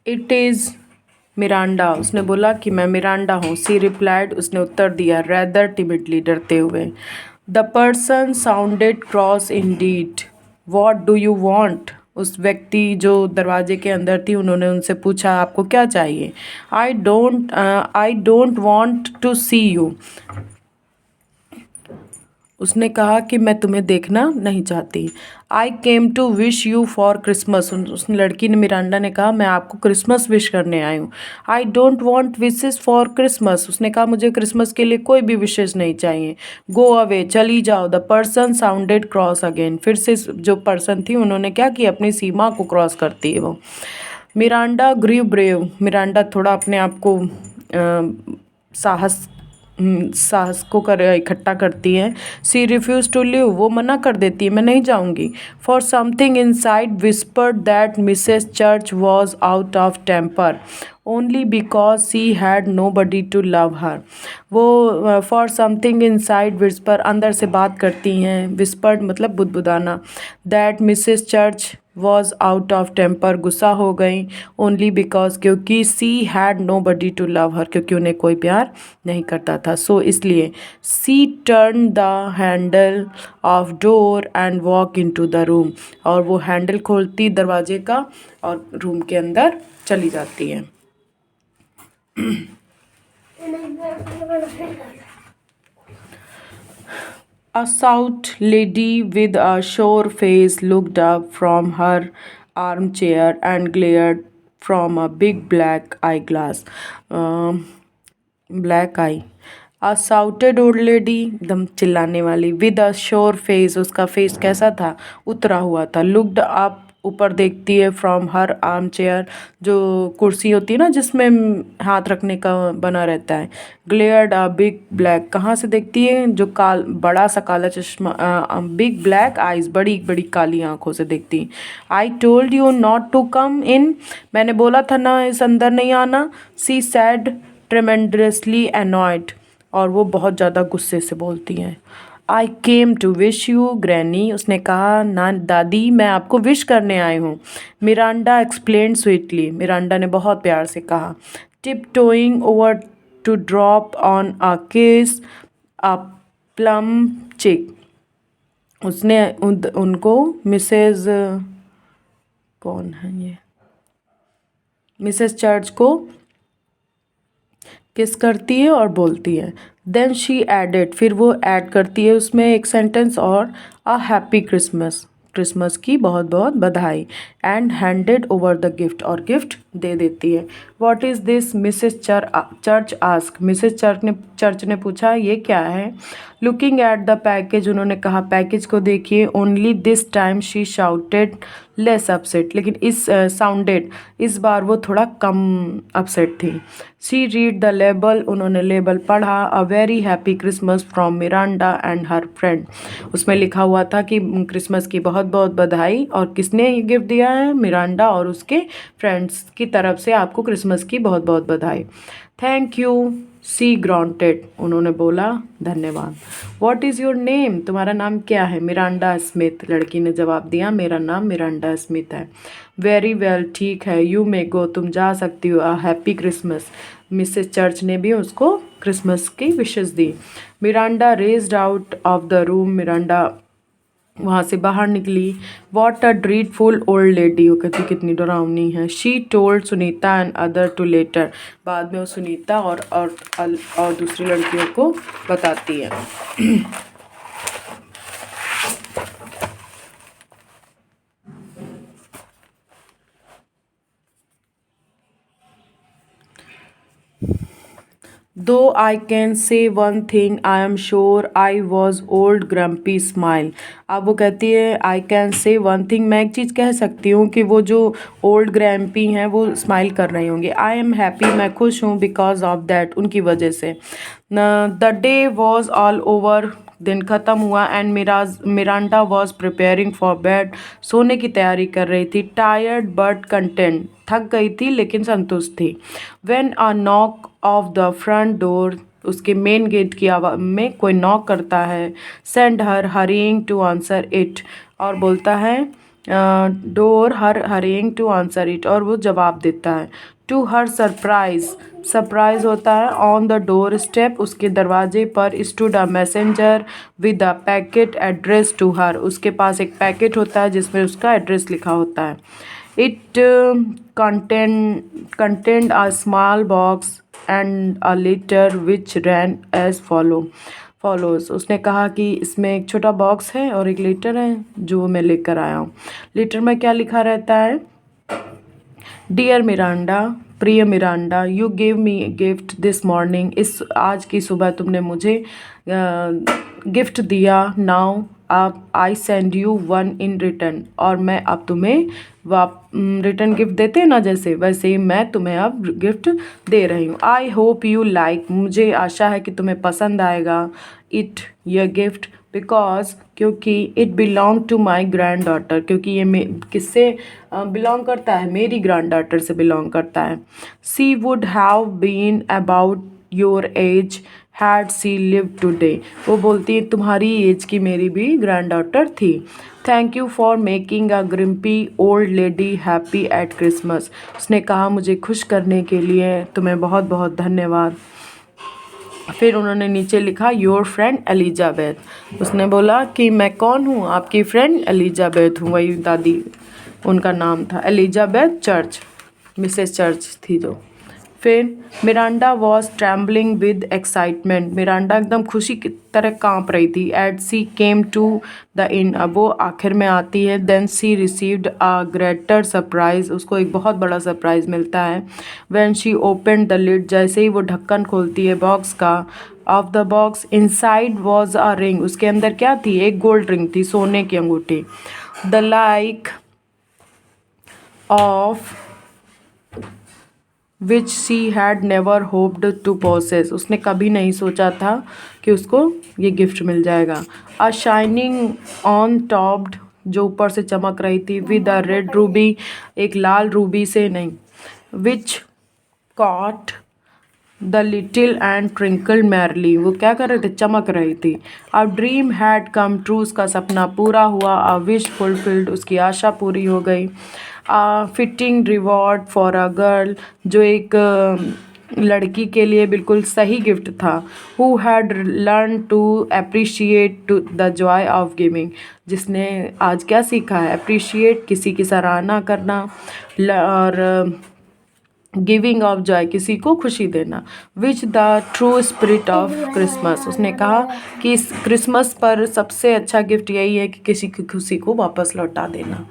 It is Miranda. उसने बोला कि मैं मिरांडा हूँ। सी रिप्लाइड, उसने उत्तर दिया, रैदर टिमिडली, डरते हुए। The person sounded cross Indeed. What do you want? उस व्यक्ति जो दरवाजे के अंदर थी, उन्होंने उनसे पूछा, आपको क्या चाहिए? I don't want to see you. उसने कहा कि मैं तुम्हें देखना नहीं चाहती। I came to wish you for Christmas. उस लड़की ने, मिरांडा ने कहा, मैं आपको क्रिसमस विश करने आई हूँ। आई don't want wishes for Christmas. उसने कहा, मुझे क्रिसमस के लिए कोई भी विशेष नहीं चाहिए। गो अवे, चली जाओ। The person sounded cross again. फिर से जो पर्सन थी, उन्होंने क्या किया, अपनी सीमा को क्रॉस करती है वो। Miranda grieve brave. मिरांडा थोड़ा अपने आप को साहस साहस को कर इकट्ठा करती है। She refuse to leave. वो मना कर देती है, मैं नहीं जाऊंगी। For something inside whispered that Mrs Church was out of temper only because she had nobody to love her. वो फॉर समथिंग इनसाइड विस्पर, अंदर से बात करती हैं। विस्पर्ड मतलब बुदबुदाना। That Mrs Church was out of temper, गुस्सा हो गई। ओनली बिकॉज, क्योंकि she had nobody to love her, क्योंकि उन्हें कोई प्यार नहीं करता था। सो इसलिए she turn the handle of door and walk into the room. और वो हैंडल खोलती दरवाजे का और रूम के अंदर चली जाती है। A stout lady with a sore face looked up from her armchair and glared from a big black eyeglass. Black I. A shouted old lady, एकदम चिल्लाने वाली। विद अ श्योर फेस, उसका फेस कैसा था, उतरा हुआ था। लुक्ड अप, ऊपर देखती है। फ्रॉम हर आर्म चेयर, जो कुर्सी होती है ना जिसमें हाथ रखने का बना रहता है। ग्लेयर्ड अ बिग ब्लैक, कहाँ से देखती है, जो बड़ा सा काला चश्मा। बिग ब्लैक आइज, बड़ी बड़ी काली आंखों से देखती। I told you not to come in, मैंने बोला था ना इस अंदर नहीं आना। सी सैड ट्रेमेंडसली अनॉयड, और वो बहुत ज़्यादा गुस्से से बोलती हैं। I came to wish you granny, उसने कहा, ना दादी, मैं आपको विश करने आई हूँ। मिरांडा एक्सप्लेन स्वीटली, मिरांडा ने बहुत प्यार से कहा। Tiptoeing over to drop on a kiss a plum चिक, उसने उनको मिसेज, कौन है ये, मिसेस चर्च को किस करती है और बोलती है। देन शी एडेड, फिर वो ऐड करती है उसमें एक सेंटेंस और, अ हैप्पी क्रिसमस, क्रिसमस की बहुत बहुत बधाई। And handed over the gift, और गिफ्ट दे देती है। What is this Mrs church ask, Mrs Church ने पूछा, ये क्या है। लुकिंग एट द पैकेज, उन्होंने कहा, पैकेज को देखिए। Only this time she shouted less upset, लेकिन साउंडेड, इस बार वो थोड़ा कम अपसेट थी। शी रीड द लेबल, उन्होंने लेबल पढ़ा। A very happy Christmas from Miranda and her friend, उसमें लिखा हुआ था कि क्रिसमस की बहुत बहुत बधाई, और किसने ये गिफ्ट दिया है, मिरांडा और उसके फ्रेंड्स की तरफ से आपको क्रिसमस की बहुत बहुत बधाई। थैंक यू, सी ग्रांटेड, उन्होंने बोला, धन्यवाद। व्हाट इज़ योर नेम, तुम्हारा नाम क्या है। मिरांडा स्मिथ, लड़की ने जवाब दिया, मेरा नाम मिरांडा स्मिथ है। वेरी वेल, ठीक है। यू मे गो, तुम जा सकती हो। A happy Christmas, Mrs Church ने भी उसको क्रिसमस की विशेस दी। Miranda raced out of the room, Miranda वहाँ से बाहर निकली। What a dreadful old lady, वो कहती कितनी डरावनी है। She told Sunita and other to later, बाद में वो सुनीता और दूसरी लड़कियों को बताती है। Though I can say one thing, I am sure I was old grumpy smile. अब वो कहती है, I can say one thing, मैं एक चीज़ कह सकती हूँ कि वो जो ओल्ड ग्रैम्पी हैं वो स्माइल कर रही होंगी। I am happy, मैं खुश हूँ, because of that, उनकी वजह से। The day was all over, दिन ख़त्म हुआ। And Miranda was preparing for bed, सोने की तैयारी कर रही थी। टायर्ड बट कंटेंट, थक गई थी लेकिन संतुष्ट थी। When a knock of the front door, उसके मेन गेट की आवाज़ में कोई नॉक करता है। Send her hurrying to answer it, और बोलता है door her hurrying to answer it, और वो जवाब देता है। टू हर सरप्राइज, सरप्राइज होता है। ऑन द डोर स्टेप, उसके दरवाजे पर stood a messenger with a packet address to her, उसके पास एक पैकेट होता है जिसमें उसका एड्रेस लिखा होता है। It contained a small box and a letter which ran as follows। उसने कहा कि इसमें एक छोटा बॉक्स है और एक लेटर है जो मैं लेकर आया हूँ। लेटर में क्या लिखा रहता है? डियर मिरांडा, प्रिय Miranda, you give me gift this morning, इस आज की सुबह तुमने मुझे गिफ्ट दिया। नाउ आप I send you one in return, और मैं अब तुम्हें रिटर्न गिफ्ट देते हैं ना, जैसे वैसे ही मैं तुम्हें अब गिफ्ट दे रही हूँ। आई होप यू लाइक, मुझे आशा है कि तुम्हें पसंद आएगा। इट, यह गिफ्ट, बिकॉज, क्योंकि, it belong to my granddaughter, क्योंकि ये किससे बिलोंग करता है? मेरी ग्रैंड डॉटर से बिलोंग करता है। She would have been about your age had she live today, वो बोलती है तुम्हारी एज की मेरी भी ग्रैंड डॉटर थी। Thank you for making a grumpy old lady happy at Christmas, उसने कहा मुझे खुश करने के लिए तुम्हें बहुत बहुत धन्यवाद। फिर उन्होंने नीचे लिखा योर फ्रेंड एलिजाबेथ, उसने बोला कि मैं कौन हूँ? आपकी फ्रेंड एलिजाबेथ हूँ, वही दादी उनका नाम था, एलिजाबेथ चर्च, मिसेस चर्च थी जो। फिर Miranda was trembling with excitement, Miranda एकदम खुशी की तरह कांप रही थी। At she came to the in, अब वो आखिर में आती है। Then she received a greater surprise, उसको एक बहुत बड़ा सरप्राइज मिलता है। When she opened the lid, जैसे ही वो ढक्कन खोलती है बॉक्स का, of the box inside was a ring, उसके अंदर क्या थी? एक गोल्ड रिंग थी, सोने की अंगूठी। The like of which she had never hoped to possess, उसने कभी नहीं सोचा था कि उसको ये गिफ्ट मिल जाएगा। अ शाइनिंग ऑन टॉप्ड, जो ऊपर से चमक रही थी, विद अ रेड रूबी, एक लाल रूबी से, नहीं, which caught the little and twinkle merrily, वो क्या कर रहे थे? चमक रही थी। A dream had come true, उसका सपना पूरा हुआ। अ विश फुलफिल्ड, उसकी आशा पूरी हो गई। A fitting reward for a girl, जो एक लड़की के लिए बिल्कुल सही गिफ्ट था। Who had learn to appreciate to the joy of giving, जिसने आज क्या सीखा है? अप्रिशिएट, किसी की सराहना करना, और गिविंग ऑफ जॉय, किसी को खुशी देना। Which the true spirit of Christmas, उसने कहा कि इस क्रिसमस पर सबसे अच्छा गिफ्ट यही है कि किसी की खुशी को वापस लौटा देना।